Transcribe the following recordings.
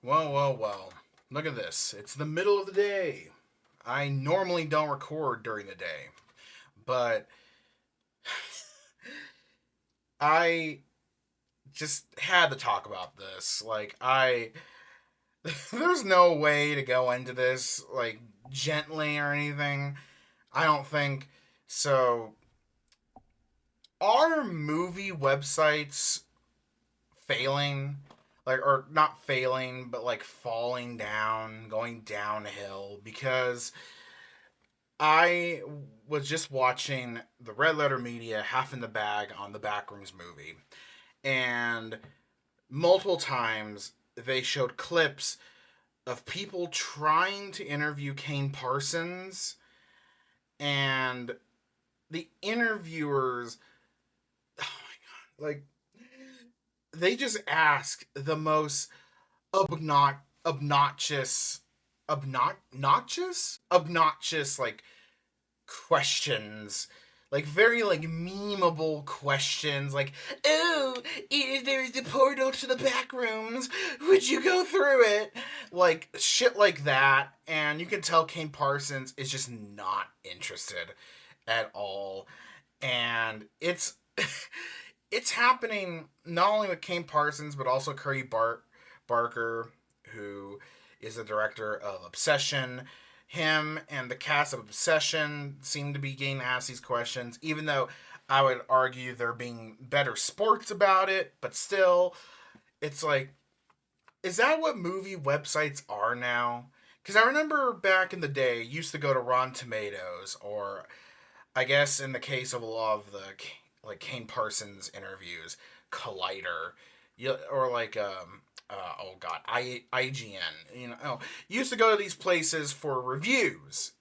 Well, well, well. Look at this. It's the middle of the day. I normally don't record during the day, but I just had to talk about this. There's no way to go into this, gently or anything. I don't think. So, are movie websites failing? Or not failing, but falling down, going downhill? Because I was just watching the Red Letter Media Half in the Bag on the Backrooms movie, and multiple times they showed clips of people trying to interview Kane Parsons, and the interviewers, oh my god, they just ask the most obnoxious, obnoxious questions, very memeable questions, oh, there's a portal to the back rooms, would you go through it, shit like that. And you can tell Kane Parsons is just not interested at all. And it's happening not only with Kane Parsons but also Barker, who is the director of Obsession. Him and the cast of Obsession seem to be getting asked these questions, even though I would argue they're being better sports about it. But still, it's is that what movie websites are now? Because I remember back in the day, used to go to Rotten Tomatoes, or I guess in the case of a lot of the Kane Parsons interviews, Collider, or oh god, IGN. Used to go to these places for reviews,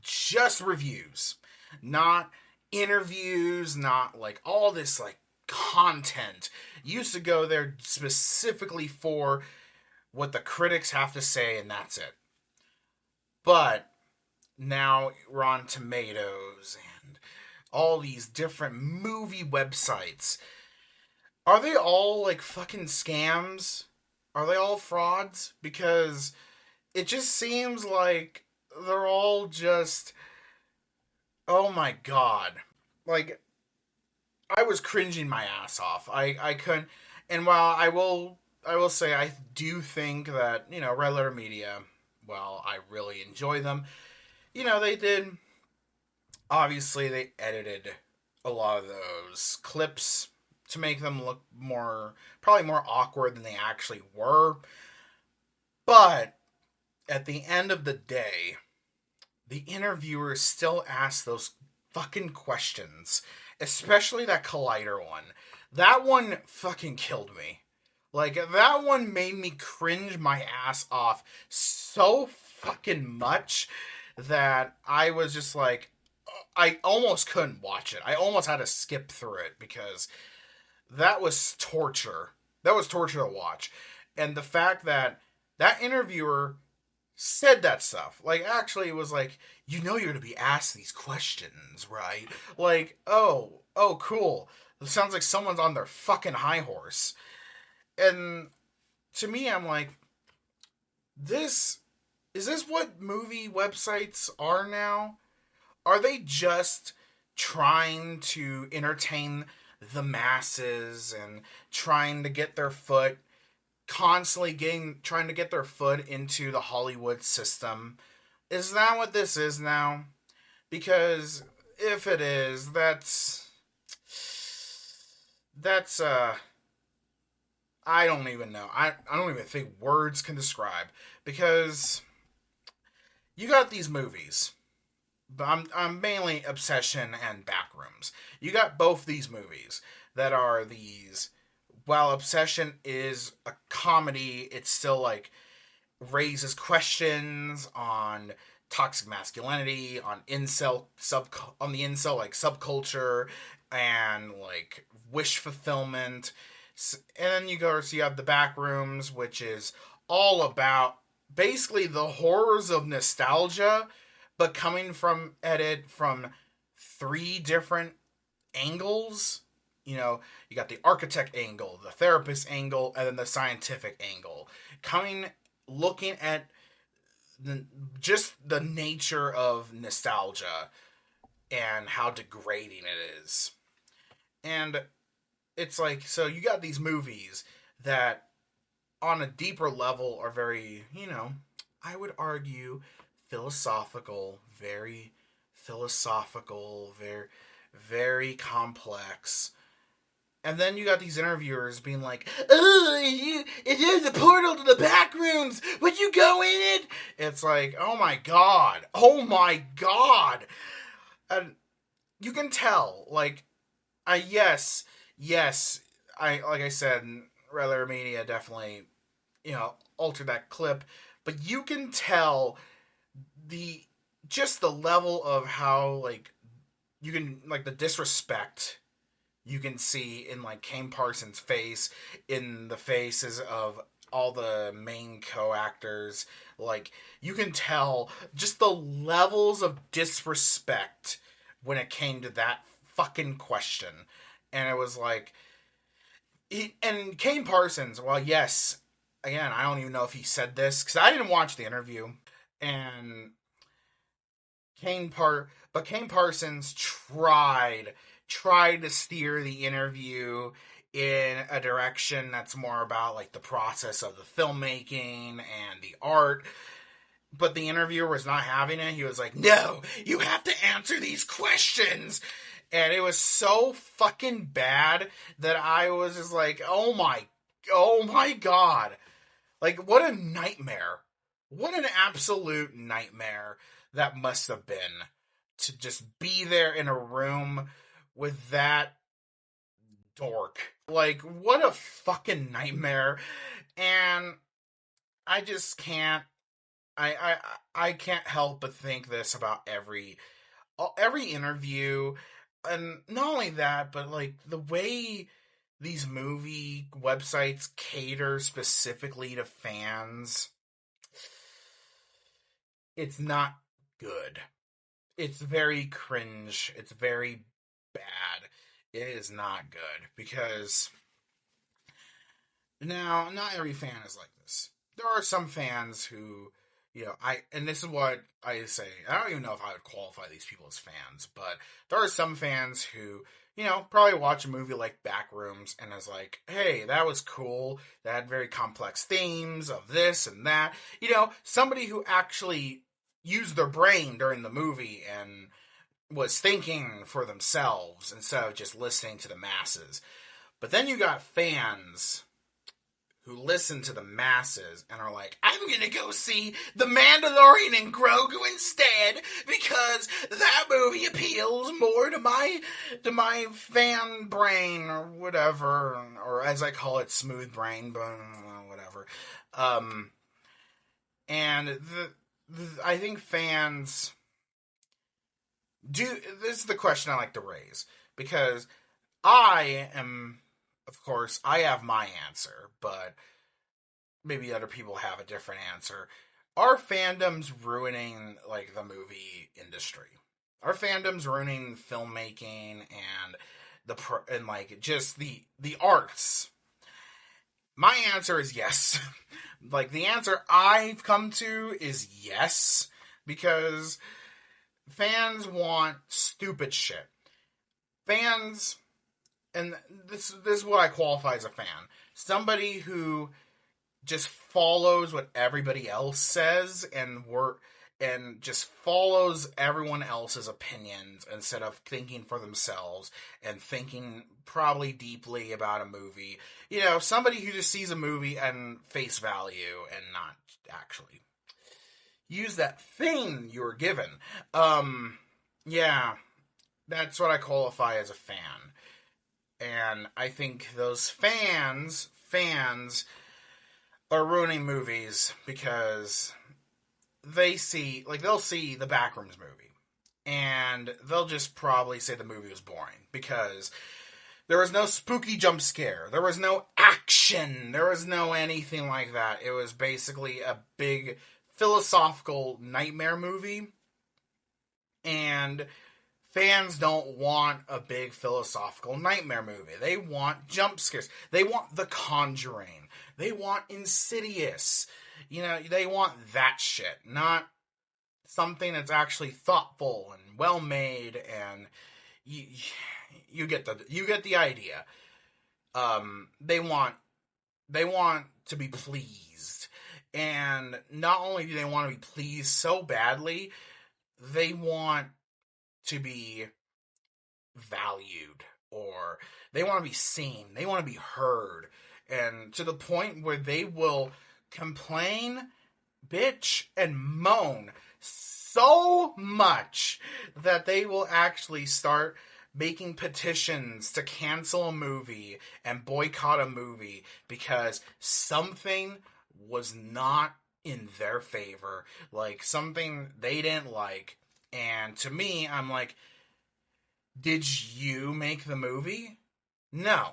just reviews, not interviews, not all this content. Used to go there specifically for what the critics have to say, and that's it. But now Rotten Tomatoes and all these different movie websites, are they all fucking scams? Are they all frauds? Because it just seems like they're all just, oh my god. Like, I was cringing my ass off. I couldn't. And while I will say I do think that, Red Letter Media, well, I really enjoy them. They did, obviously they edited a lot of those clips to make them look probably more awkward than they actually were. But at the end of the day, the interviewers still ask those fucking questions, especially that Collider one. That one fucking killed me. That one made me cringe my ass off so fucking much that I was just I almost couldn't watch it. I almost had to skip through it because that was torture. That was torture to watch. And the fact that that interviewer said that stuff, actually, it was you're going to be asked these questions, right? Oh, cool. It sounds like someone's on their fucking high horse. And to me, I'm this is this what movie websites are now? Are they just trying to entertain the masses and trying to get their foot constantly getting trying to get their foot into the Hollywood system? Is that what this is now? Because if it is, that's I don't even know. I don't even think words can describe, because you got these movies. But I'm mainly Obsession and Backrooms. You got both these movies that are these. While Obsession is a comedy, it's still raises questions on toxic masculinity, on the incel subculture, and wish fulfillment. And then you have the Backrooms, which is all about basically the horrors of nostalgia, but coming from three different angles. You know, you got the architect angle, the therapist angle, and then the scientific angle. Coming, looking at the, just the nature of nostalgia and how degrading it is. And it's like, so you got these movies that on a deeper level are very, I would argue philosophical, very, very complex. And then you got these interviewers being like, "Oh, it is a portal to the back rooms. Would you go in it?" It's like, oh my god, and you can tell, like, yes, yes, like I said, Red Letter Media definitely, altered that clip, but you can tell the just the level of how, like, you can, like, the disrespect you can see in, like, Kane Parsons' face, in the faces of all the main co-actors. Like, you can tell just the levels of disrespect when it came to that fucking question. And it was like, and Kane Parsons, well, yes, again, I don't even know if he said this because I didn't watch the interview. And Kane Parsons tried to steer the interview in a direction that's more about, like, the process of the filmmaking and the art. But the interviewer was not having it. He was like, "No, you have to answer these questions." And it was so fucking bad that I was just like, oh my god. Like, what a nightmare. What an absolute nightmare that must have been, to just be there in a room with that dork. Like, what a fucking nightmare. And I just can't, I can't help but think this about every interview. And not only that, but, like, the way these movie websites cater specifically to fans, it's not good. It's very cringe. It's very bad. It is not good because now not every fan is like this. There are some fans who, and this is what I say. I don't even know if I would qualify these people as fans, but there are some fans who, probably watch a movie like Backrooms and is like, "Hey, that was cool. That had very complex themes of this and that." Somebody who actually used their brain during the movie and was thinking for themselves instead of just listening to the masses. But then you got fans who listen to the masses and are like, "I'm gonna go see The Mandalorian and Grogu instead because that movie appeals more to my fan brain," or whatever, or as I call it, smooth brain, but whatever. And I think fans do. This is the question I like to raise, because of course, I have my answer, but maybe other people have a different answer. Are fandoms ruining, like, the movie industry? Are fandoms ruining filmmaking and like, just the arts? My answer is yes. Like, the answer I've come to is yes, because fans want stupid shit. Fans, and this is what I qualify as a fan. Somebody who just follows what everybody else says and just follows everyone else's opinions instead of thinking for themselves and thinking probably deeply about a movie. Somebody who just sees a movie and face value and not actually use that thing you were given. Yeah, that's what I qualify as a fan. And I think those fans are ruining movies because they'll see the Backrooms movie and they'll just probably say the movie was boring because there was no spooky jump scare, there was no action, there was no anything like that. It was basically a big philosophical nightmare movie, and Fans don't want a big philosophical nightmare movie. They want jump scares. They want The Conjuring. They want Insidious. You know, they want that shit, not something that's actually thoughtful and well made, and you get the idea. They want to be pleased, and not only do they want to be pleased so badly, they want to be valued, or they want to be seen, they want to be heard, and to the point where they will complain, bitch, and moan so much that they will actually start making petitions to cancel a movie and boycott a movie because something was not in their favor, like something they didn't like. And to me, I'm like, did you make the movie? No.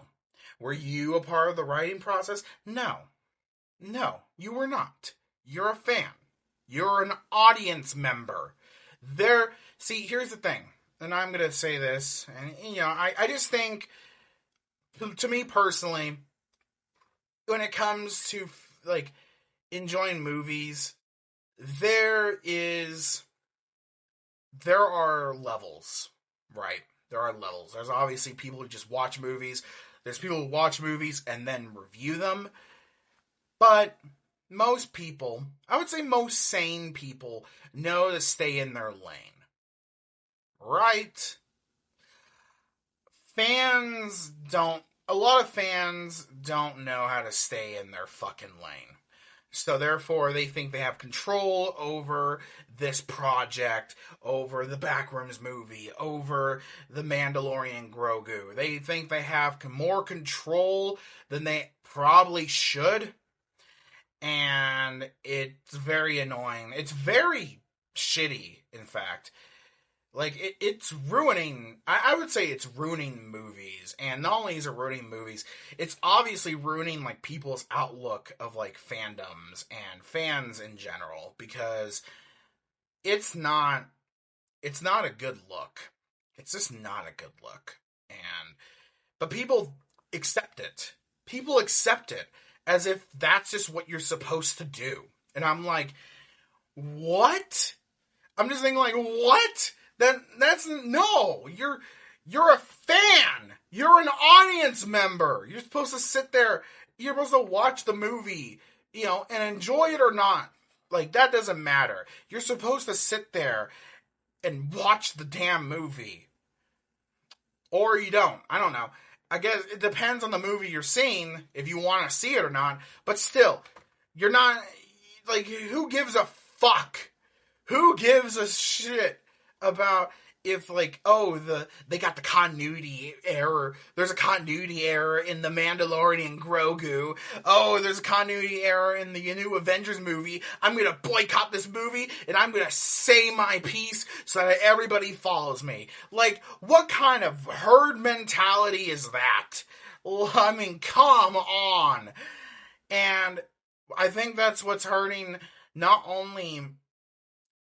Were you a part of the writing process? No. No, you were not. You're a fan. You're an audience member. See, here's the thing, and I'm going to say this, and, I just think, to me personally, when it comes to, like, enjoying movies, there are levels, right? There are levels. There's obviously people who just watch movies. There's people who watch movies and then review them. But most people, I would say most sane people, know to stay in their lane. Right? A lot of fans don't know how to stay in their fucking lane. So therefore, they think they have control over this project, over the Backrooms movie, over the Mandalorian Grogu. They think they have more control than they probably should. And it's very annoying. It's very shitty, in fact. Like, it's ruining, I would say it's ruining movies. And not only is it ruining movies, it's obviously ruining, like, people's outlook of, like, fandoms and fans in general. Because it's not a good look. It's just not a good look. But people accept it. People accept it as if that's just what you're supposed to do. And I'm like, what? I'm just thinking, like, what? That's no. You're a fan. You're an audience member. You're supposed to sit there. You're supposed to watch the movie, and enjoy it or not. Like, that doesn't matter. You're supposed to sit there and watch the damn movie. Or you don't. I don't know. I guess it depends on the movie you're seeing, if you want to see it or not. But still, you're not, like, who gives a fuck? Who gives a shit about if, like, they got the continuity error. There's a continuity error in the Mandalorian Grogu. Oh, there's a continuity error in the new Avengers movie. I'm gonna boycott this movie, and I'm gonna say my piece so that everybody follows me. Like, what kind of herd mentality is that? Well, I mean, come on. And I think that's what's hurting not only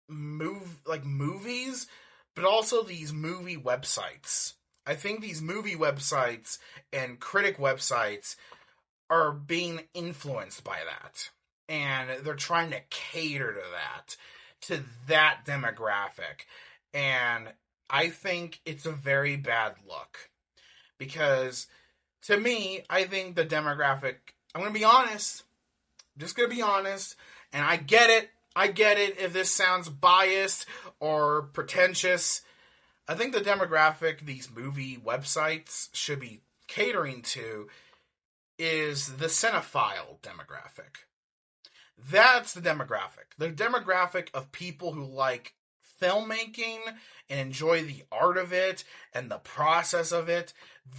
movies, but also these movie websites. I think these movie websites and critic websites are being influenced by that. And they're trying to cater to that demographic. And I think it's a very bad look. Because, to me, I think the demographic, I'm going to be honest. I'm just going to be honest. And I get it if this sounds biased or pretentious. I think the demographic these movie websites should be catering to is the cinephile demographic. That's the demographic. The demographic of people who like filmmaking and enjoy the art of it and the process of it.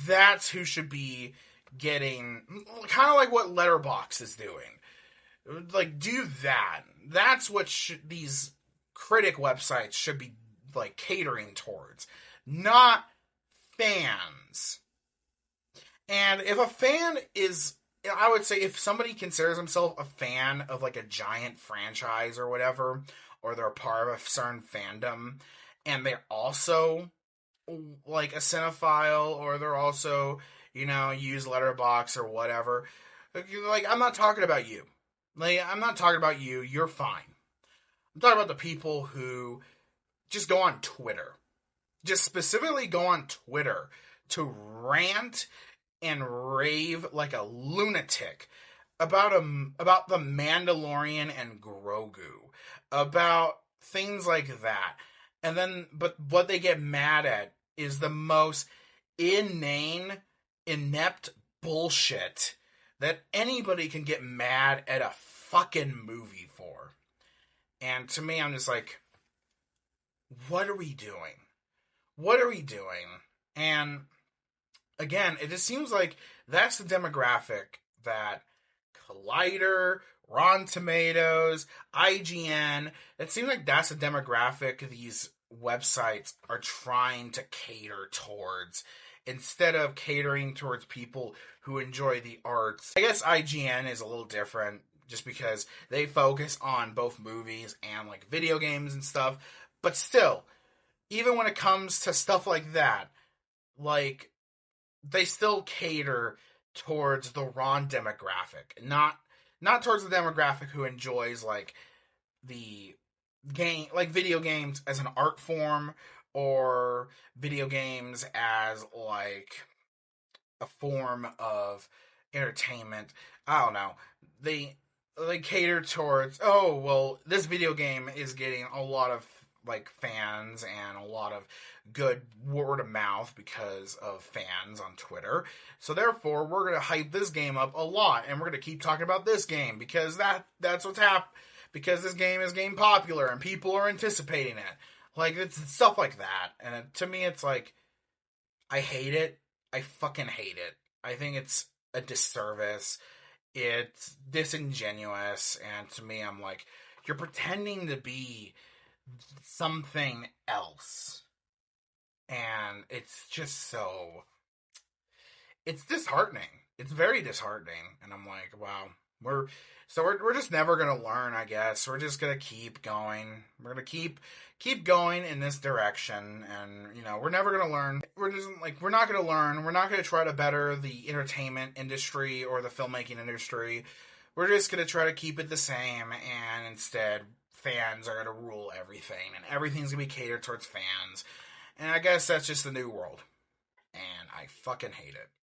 That's who should be getting, kind of like what Letterboxd is doing. Like, do that. That's what these critic websites should be, like, catering towards. Not fans. And if a fan is, I would say, if somebody considers himself a fan of, like, a giant franchise or whatever, or they're a part of a certain fandom, and they're also like a cinephile, or they're also, use Letterboxd or whatever. Like, I'm not talking about you. Like, I'm not talking about you. You're fine. I'm talking about the people who just go on Twitter. Just specifically go on Twitter to rant and rave like a lunatic about the Mandalorian and Grogu, about things like that. And then, but what they get mad at is the most inane, inept bullshit that anybody can get mad at a fucking movie for. And to me, I'm just like, what are we doing? What are we doing? And again, it just seems like that's the demographic that Collider, Rotten Tomatoes, IGN, it seems like that's the demographic these websites are trying to cater towards instead of catering towards people who enjoy the arts. I guess IGN is a little different just because they focus on both movies and like video games and stuff, but still, even when it comes to stuff like that, like they still cater towards the wrong demographic, not towards the demographic who enjoys like the game, like video games as an art form, or video games as like a form of entertainment. I don't know. They cater towards, oh well, this video game is getting a lot of like fans and a lot of good word of mouth because of fans on Twitter. So therefore, we're gonna hype this game up a lot, and we're gonna keep talking about this game because that's what's because this game is getting popular and people are anticipating it. Like, it's stuff like that, and to me, it's like, I hate it. I fucking hate it. I think it's a disservice. It's disingenuous, and to me, I'm like, you're pretending to be something else. And it's just it's disheartening. It's very disheartening. And I'm like, wow, we're just never gonna learn, I guess. We're just gonna keep going. We're gonna keep going in this direction, and we're never gonna learn. We're not gonna learn. We're not gonna try to better the entertainment industry or the filmmaking industry. We're just gonna try to keep it the same, and instead fans are gonna rule everything, and everything's gonna be catered towards fans. And I guess that's just the new world. And I fucking hate it.